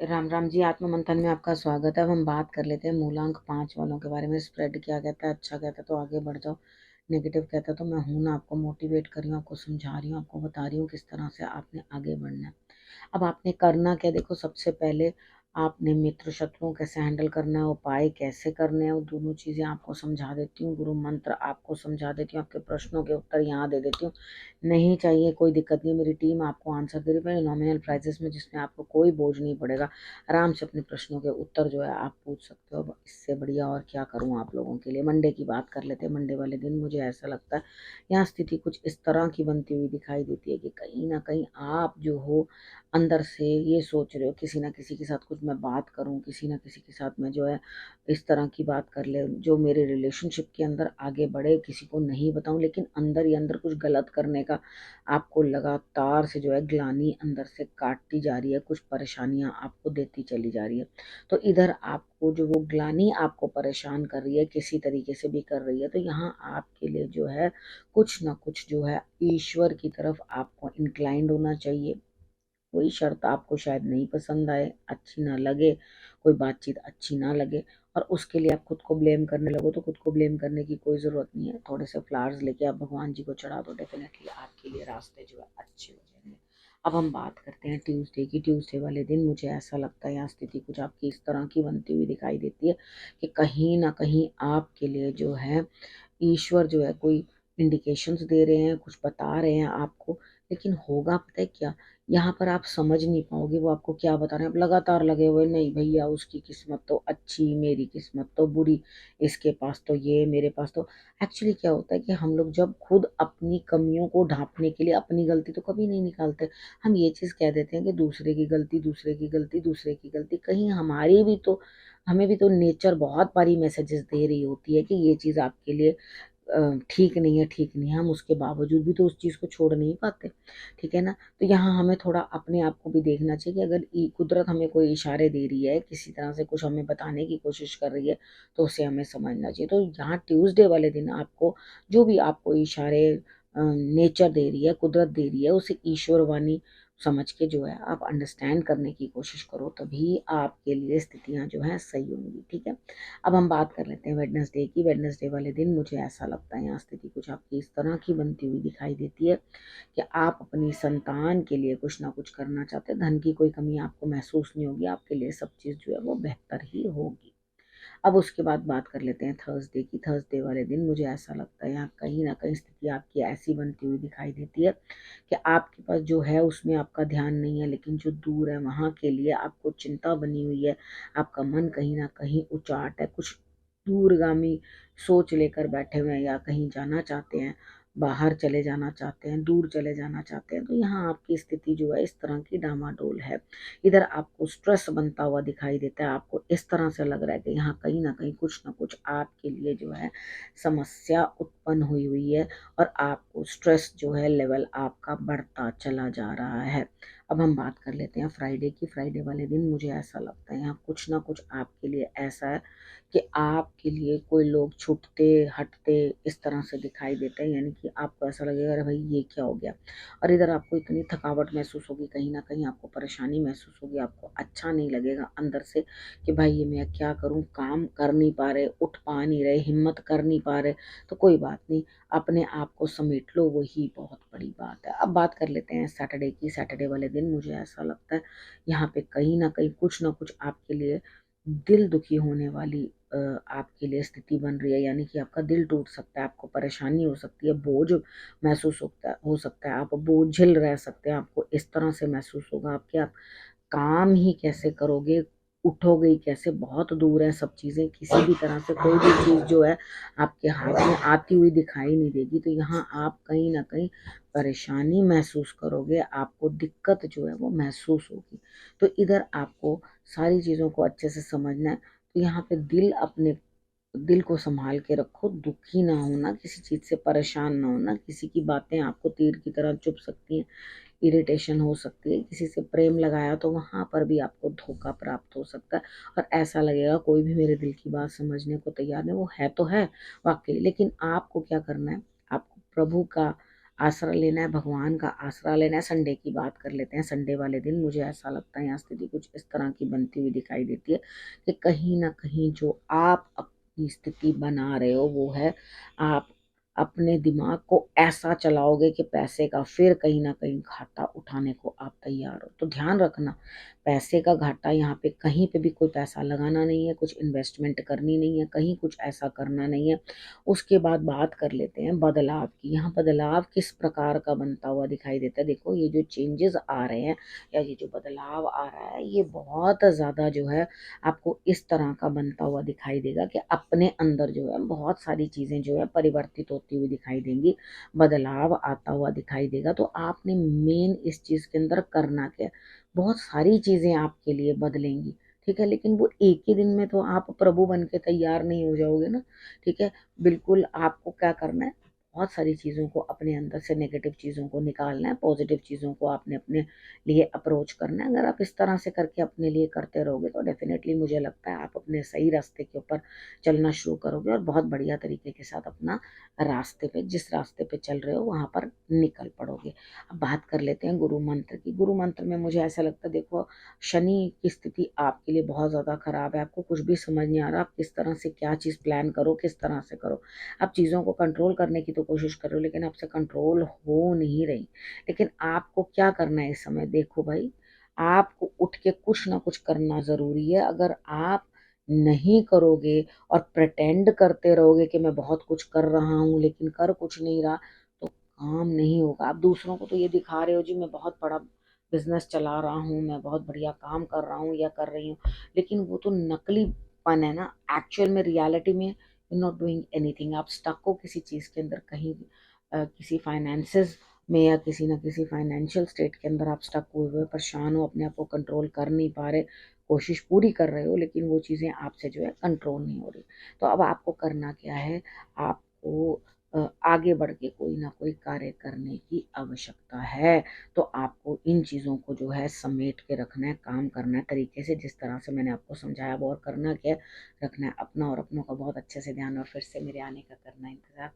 राम राम जी। आत्म मंथन में आपका स्वागत है। अब हम बात कर लेते हैं मूलांक 5 वालों के बारे में। स्प्रेड क्या कहता है? अच्छा कहता है तो आगे बढ़ जाओ, नेगेटिव कहता है तो मैं हूं ना, आपको मोटिवेट कर रही हूँ, आपको समझा रही हूँ, आपको बता रही हूँ किस तरह से आपने आगे बढ़ना है। अब आपने करना क्या? देखो, सबसे पहले आपने मित्र शत्रुओं कैसे हैंडल करना है, उपाय कैसे करने हैं, वो दोनों चीज़ें आपको समझा देती हूँ। गुरु मंत्र आपको समझा देती हूँ, आपके प्रश्नों के उत्तर यहाँ दे देती हूँ। नहीं चाहिए कोई दिक्कत नहीं, मेरी टीम आपको आंसर दे रही है नॉमिनल प्राइजेस में, जिसमें आपको कोई बोझ नहीं पड़ेगा। आराम से अपने प्रश्नों के उत्तर जो है आप पूछ सकते हो। अब इससे बढ़िया और क्या करूँ आप लोगों के लिए। मंडे की बात कर लेते हैं। मंडे वाले दिन मुझे ऐसा लगता है यहाँ स्थिति कुछ इस तरह की बनती हुई दिखाई देती है कि कहीं ना कहीं आप जो हो अंदर से ये सोच रहे हो किसी ना किसी के साथ कुछ मैं बात करूं, किसी ना किसी के साथ मैं जो है इस तरह की बात कर ले जो मेरे रिलेशनशिप के अंदर आगे बढ़े, किसी को नहीं बताऊं। लेकिन अंदर ही अंदर कुछ गलत करने का आपको लगातार से जो है ग्लानि अंदर से काटती जा रही है, कुछ परेशानियां आपको देती चली जा रही है। तो इधर आपको जो वो ग्लानि आपको परेशान कर रही है, किसी तरीके से भी कर रही है, तो यहाँ आपके लिए जो है कुछ ना कुछ जो है ईश्वर की तरफ आपको इंक्लाइंड होना चाहिए। कोई शर्त आपको शायद नहीं पसंद आए, अच्छी ना लगे, कोई बातचीत अच्छी ना लगे, और उसके लिए आप खुद को ब्लेम करने लगो, तो खुद को ब्लेम करने की कोई ज़रूरत नहीं है। थोड़े से फ्लावर्स लेके आप भगवान जी को चढ़ा दो, डेफिनेटली आपके लिए रास्ते जो है अच्छे हो जाएंगे। अब हम बात करते हैं ट्यूसडे की। ट्यूसडे वाले दिन मुझे ऐसा लगता है यहाँ स्थिति कुछ आपकी इस तरह की बनती हुई दिखाई देती है कि कहीं ना कहीं आपके लिए जो है ईश्वर जो है कोई इंडिकेशंस दे रहे हैं, कुछ बता रहे हैं आपको। लेकिन होगा पता है क्या, यहाँ पर आप समझ नहीं पाओगे वो आपको क्या बता रहे हैं। आप लगातार लगे हुए, नहीं भैया उसकी किस्मत तो अच्छी, मेरी किस्मत तो बुरी, इसके पास तो ये, मेरे पास तो। एक्चुअली क्या होता है कि हम लोग जब खुद अपनी कमियों को ढांपने के लिए अपनी गलती तो कभी नहीं निकालते। हम ये चीज़ कह देते हैं कि दूसरे की गलती, दूसरे की गलती, दूसरे की गलती। कहीं हमारी भी तो, हमें भी तो नेचर बहुत बारी मैसेजेस दे रही होती है कि ये चीज़ आपके लिए ठीक नहीं है, ठीक नहीं है। हम उसके बावजूद भी तो उस चीज़ को छोड़ नहीं पाते, ठीक है ना। तो यहाँ हमें थोड़ा अपने आप को भी देखना चाहिए कि अगर कुदरत हमें कोई इशारे दे रही है, किसी तरह से कुछ हमें बताने की कोशिश कर रही है, तो उसे हमें समझना चाहिए। तो यहाँ ट्यूसडे वाले दिन आपको जो भी आपको इशारे नेचर दे रही है, कुदरत दे रही है, उसे ईश्वरवाणी समझ के जो है आप अंडरस्टैंड करने की कोशिश करो, तभी आपके लिए स्थितियाँ जो हैं सही होंगी, ठीक है। अब हम बात कर लेते हैं वेडनेसडे की। वेडनेसडे वाले दिन मुझे ऐसा लगता है यहाँ स्थिति कुछ आपकी इस तरह की बनती हुई दिखाई देती है कि आप अपनी संतान के लिए कुछ ना कुछ करना चाहते हैं। धन की कोई कमी आपको महसूस नहीं होगी, आपके लिए सब चीज़ जो है वो बेहतर ही होगी। अब उसके बाद बात कर लेते हैं थर्सडे की। थर्सडे वाले दिन मुझे ऐसा लगता है यहाँ कहीं ना कहीं स्थिति आपकी ऐसी बनती हुई दिखाई देती है कि आपके पास जो है उसमें आपका ध्यान नहीं है, लेकिन जो दूर है वहाँ के लिए आपको चिंता बनी हुई है। आपका मन कहीं ना कहीं उचाट है, कुछ दूरगामी सोच लेकर बैठे हुए हैं, या कहीं जाना चाहते हैं, बाहर चले जाना चाहते हैं, दूर चले जाना चाहते हैं। तो यहाँ आपकी स्थिति जो है इस तरह की डामाडोल है। इधर आपको स्ट्रेस बनता हुआ दिखाई देता है। आपको इस तरह से लग रहा है कि यहाँ कहीं ना कहीं कुछ ना कुछ आपके लिए जो है समस्या उत्पन्न हुई हुई है, और आपको स्ट्रेस जो है लेवल आपका बढ़ता चला जा रहा है। अब हम बात कर लेते हैं फ्राइडे की। फ्राइडे वाले दिन मुझे ऐसा लगता है यहाँ कुछ ना कुछ आपके लिए ऐसा है कि आपके लिए कोई लोग छूटते हटते इस तरह से दिखाई देते हैं, यानी कि आपको ऐसा लगेगा अरे भाई ये क्या हो गया। और इधर आपको इतनी थकावट महसूस होगी, कहीं ना कहीं आपको परेशानी महसूस होगी, आपको अच्छा नहीं लगेगा अंदर से कि भाई ये मैं क्या करूं, काम कर नहीं पा रहे, उठ पा नहीं रहे, हिम्मत कर नहीं पा रहे। तो कोई बात नहीं, अपने आप को समेट लो, वही बहुत बड़ी बात है। अब बात कर लेते हैं सैटरडे की। सैटरडे वाले दिन मुझे ऐसा लगता है यहाँ पे कहीं ना कहीं कुछ ना कुछ आपके लिए दिल दुखी होने वाली आपके लिए स्थिति बन रही है, यानी कि आपका दिल टूट सकता है, आपको परेशानी हो सकती है, बोझ महसूस हो सकता है, आप बोझिल रह सकते हैं। आपको इस तरह से महसूस होगा आपके आप काम ही कैसे करोगे, उठोगे ही कैसे, बहुत दूर है सब चीज़ें, किसी भी तरह से कोई भी चीज़ जो है आपके हाथ में आती हुई दिखाई नहीं देगी। तो यहाँ आप कहीं ना कहीं परेशानी महसूस करोगे, आपको दिक्कत जो है वो महसूस होगी। तो इधर आपको सारी चीज़ों को अच्छे से समझना है। तो यहाँ पे दिल को संभाल के रखो, दुखी ना होना, किसी चीज़ से परेशान ना होना। किसी की बातें आपको तीर की तरह चुभ सकती हैं, इरिटेशन हो सकती है। किसी से प्रेम लगाया तो वहाँ पर भी आपको धोखा प्राप्त हो सकता है, और ऐसा लगेगा कोई भी मेरे दिल की बात समझने को तैयार नहीं। वो है तो है वाकई, लेकिन आपको क्या करना है, आपको प्रभु का आसरा लेना है, भगवान का आसरा लेना है। संडे की बात कर लेते हैं। संडे वाले दिन मुझे ऐसा लगता है यहाँ स्थिति कुछ इस तरह की बनती हुई दिखाई देती है कि कहीं ना कहीं जो आप अपनी स्थिति बना रहे हो वो है, आप अपने दिमाग को ऐसा चलाओगे कि पैसे का फिर कहीं ना कहीं घाटा उठाने को आप तैयार हो। तो ध्यान रखना, पैसे का घाटा यहाँ पे कहीं पे भी कोई पैसा लगाना नहीं है, कुछ इन्वेस्टमेंट करनी नहीं है, कहीं कुछ ऐसा करना नहीं है। उसके बाद बात कर लेते हैं बदलाव की। यहाँ बदलाव किस प्रकार का बनता हुआ दिखाई देता है। देखो ये जो चेंजेस आ रहे हैं या ये जो बदलाव आ रहा है, ये बहुत ज़्यादा जो है आपको इस तरह का बनता हुआ दिखाई देगा कि अपने अंदर जो है बहुत सारी चीज़ें जो है परिवर्तित होती हुई दिखाई देंगी, बदलाव आता हुआ दिखाई देगा। तो आपने मेन इस चीज़ के अंदर करना क्या है, बहुत सारी चीज़ें आपके लिए बदलेंगी, ठीक है, लेकिन वो एक ही दिन में तो आप प्रभु बन के तैयार नहीं हो जाओगे ना, ठीक है। बिल्कुल आपको क्या करना है, बहुत सारी चीज़ों को अपने अंदर से, नेगेटिव चीज़ों को निकालना है, पॉजिटिव चीज़ों को आपने अपने लिए अप्रोच करना है। अगर आप इस तरह से करके अपने लिए करते रहोगे तो डेफिनेटली मुझे लगता है आप अपने सही रास्ते के ऊपर चलना शुरू करोगे और बहुत बढ़िया तरीके के साथ अपना रास्ते पे, जिस रास्ते पे चल रहे हो वहाँ पर निकल पड़ोगे। अब बात कर लेते हैं गुरु मंत्र की। गुरु मंत्र में मुझे ऐसा लगता है, देखो शनि की स्थिति आपके लिए बहुत ज़्यादा खराब है। आपको कुछ भी समझ नहीं आ रहा आप किस तरह से क्या चीज़ प्लान करो, किस तरह से करो। आप चीज़ों को कंट्रोल करने की तो कोशिश कर रहे हो लेकिन आपसे कंट्रोल हो नहीं रही। लेकिन आपको क्या करना है इस समय, देखो भाई, आपको उठ के कुछ ना कुछ करना ज़रूरी है। अगर आप नहीं करोगे और प्रिटेंड करते रहोगे कि मैं बहुत कुछ कर रहा हूँ लेकिन कर कुछ नहीं रहा, तो काम नहीं होगा। आप दूसरों को तो ये दिखा रहे हो जी मैं बहुत बड़ा बिजनेस चला रहा हूँ, मैं बहुत बढ़िया काम कर रहा हूँ या कर रही हूँ, लेकिन वो तो नकलीपन है ना। एक्चुअल में, रियलिटी में यू नॉट डूइंग एनीथिंग। आप स्टक हो किसी चीज़ के अंदर, कहीं किसी फाइनेंसेस में या किसी ना किसी फाइनेंशियल स्टेट के अंदर आप स्टक हुए हुए परेशान हो, अपने आप को कंट्रोल कर नहीं पा रहे, कोशिश पूरी कर रहे हो लेकिन वो चीज़ें आपसे जो है कंट्रोल नहीं हो रही। तो अब आपको करना क्या है, आपको आगे बढ़ के कोई ना कोई कार्य करने की आवश्यकता है। तो आपको इन चीज़ों को जो है समेट के रखना है, काम करना है तरीके से, जिस तरह से मैंने आपको समझाया। वो और करना क्या है, रखना है अपना और अपनों का बहुत अच्छे से ध्यान, और फिर से मेरे आने का करना है इंतज़ार।